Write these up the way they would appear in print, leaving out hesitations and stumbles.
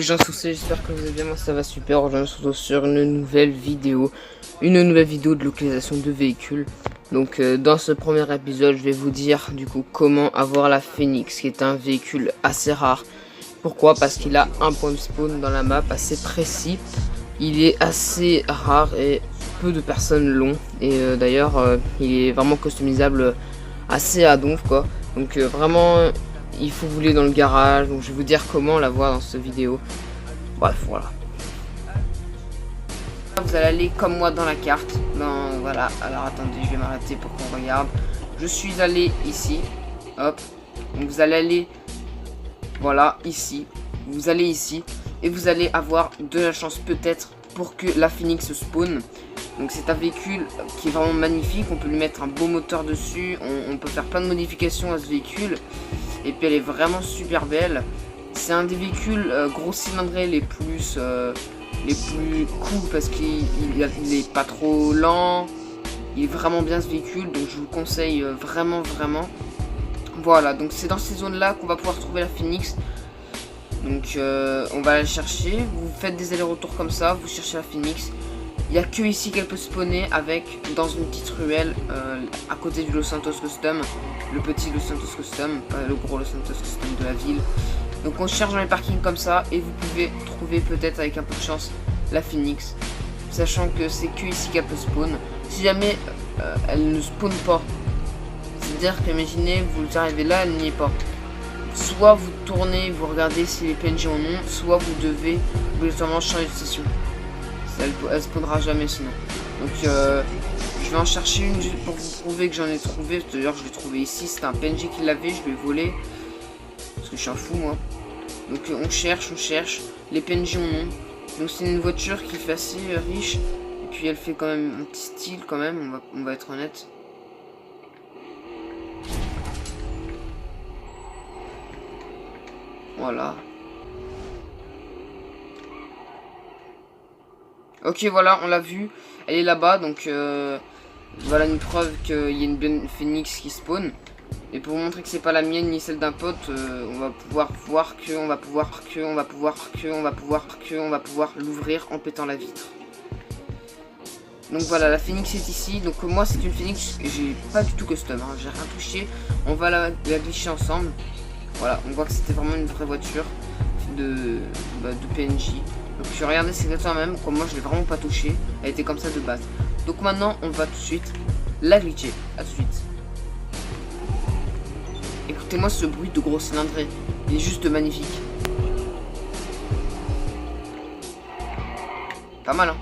gens soucis, j'espère que vous allez bien, moi ça va super. Aujourd'hui on se retrouve sur une nouvelle vidéo de localisation de véhicules. Donc dans ce premier épisode je vais vous dire du coup comment avoir la Phoenix, qui est un véhicule assez rare. Pourquoi? Parce qu'il a un point de spawn dans la map assez précis. Il est assez rare et peu de personnes l'ont. Et d'ailleurs il est vraiment customisable assez à donf quoi. Donc vraiment il faut rouler dans le garage. Donc je vais vous dire comment l'avoir dans cette vidéo. Bref, voilà. Vous allez aller comme moi dans la carte. Voilà, alors attendez, je vais m'arrêter pour qu'on regarde. Je suis allé ici. Hop. Donc vous allez aller, voilà, ici. Vous allez ici. Et vous allez avoir de la chance peut-être pour que la Phoenix spawn. Donc c'est un véhicule qui est vraiment magnifique. On peut lui mettre un beau moteur dessus. On peut faire plein de modifications à ce véhicule. Et puis elle est vraiment super belle. C'est un des véhicules gros cylindrés les plus cool parce qu'il est pas trop lent. Il est vraiment bien ce véhicule, donc je vous le conseille vraiment. Voilà, donc c'est dans ces zones là qu'on va pouvoir trouver la Phoenix. Donc on va la chercher. Vous faites des allers-retours comme ça, vous cherchez la Phoenix. Il n'y a que ici qu'elle peut spawner dans une petite ruelle à côté du Los Santos Custom. Le petit Los Santos Custom, pas le gros Los Santos Custom de la ville. Donc on cherche dans les parkings comme ça et vous pouvez trouver peut-être avec un peu de chance la Phoenix. Sachant que c'est que ici qu'elle peut spawn. Si jamais elle ne spawn pas, c'est-à-dire qu'imaginez vous arrivez là, elle n'y est pas. Soit vous tournez, vous regardez si les PNJ en ont, soit vous devez obligatoirement changer de session. Elle spawnera jamais sinon. Donc je vais en chercher une pour vous prouver que j'en ai trouvé. D'ailleurs je l'ai trouvé ici, c'était un PNJ qui l'avait, je l'ai volé. Parce que je suis un fou moi. Donc on cherche. Les PNJ en ont. Donc c'est une voiture qui fait assez riche. Et puis elle fait quand même un petit style quand même, on va être honnête. Voilà. Ok, voilà, on l'a vu. Elle est là-bas, donc voilà une preuve qu'il y a une Phoenix qui spawn. Et pour vous montrer que c'est pas la mienne ni celle d'un pote, on va pouvoir voir on va pouvoir l'ouvrir en pétant la vitre. Donc voilà, la Phoenix est ici. Donc moi c'est une Phoenix que j'ai pas du tout custom, hein, j'ai rien touché. On va la glisser ensemble. Voilà, on voit que c'était vraiment une vraie voiture de PNJ. Donc regardez, c'est exactement la même, comme moi je l'ai vraiment pas touché. Elle était comme ça de base. Donc maintenant on va tout de suite la glitcher. A tout de suite. Écoutez-moi ce bruit de gros cylindré. Il est juste magnifique. Pas mal hein.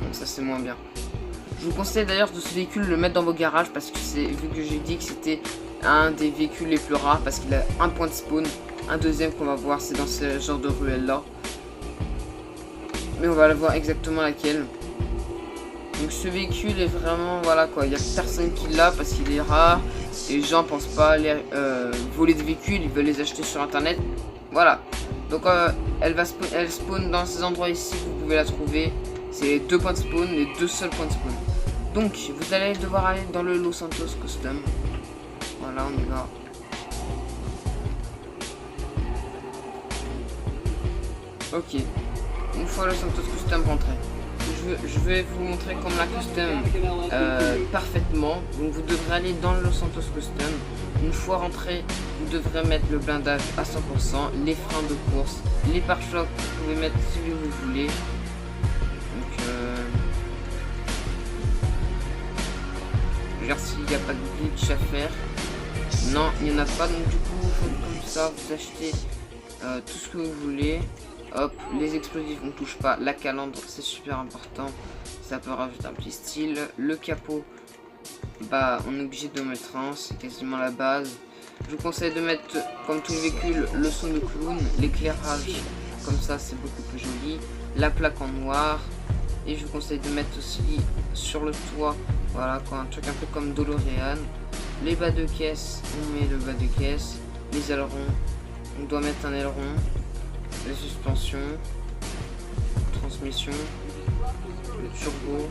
Donc ça c'est moins bien. Je vous conseille d'ailleurs de ce véhicule le mettre dans vos garages parce que c'est, vu que j'ai dit que c'était un des véhicules les plus rares parce qu'il a un point de spawn. Un deuxième qu'on va voir, c'est dans ce genre de ruelle là. Mais on va la voir exactement laquelle. Donc ce véhicule est vraiment, voilà quoi, il n'y a personne qui l'a parce qu'il est rare. Les gens pensent pas aller voler des véhicules, ils veulent les acheter sur internet. Voilà. Donc elle spawn dans ces endroits ici, vous pouvez la trouver. C'est les deux points de spawn, les deux seuls points de spawn. Donc vous allez devoir aller dans le Los Santos Custom. Voilà, on y va. Ok, une fois le Santos Custom rentré, je vais vous montrer comment la custom parfaitement. Donc vous devrez aller dans le Santos Custom. Une fois rentré, vous devrez mettre le blindage à 100%, les freins de course, les pare-chocs, vous pouvez mettre celui que vous voulez. Donc regarde s'il n'y a pas de glitch à faire. Non, il n'y en a pas, donc du coup vous faites comme ça, vous achetez tout ce que vous voulez. Hop, les explosifs on touche pas, la calandre c'est super important, ça peut rajouter un petit style. Le capot, bah on est obligé de mettre un, c'est quasiment la base. Je vous conseille de mettre, comme tous les véhicules, le son de clown, l'éclairage, comme ça c'est beaucoup plus joli, la plaque en noir. Et je vous conseille de mettre aussi sur le toit, voilà quoi, un truc un peu comme DeLorean. Les bas de caisse, on met le bas de caisse, les ailerons, on doit mettre un aileron. Les suspensions, transmission, le turbo,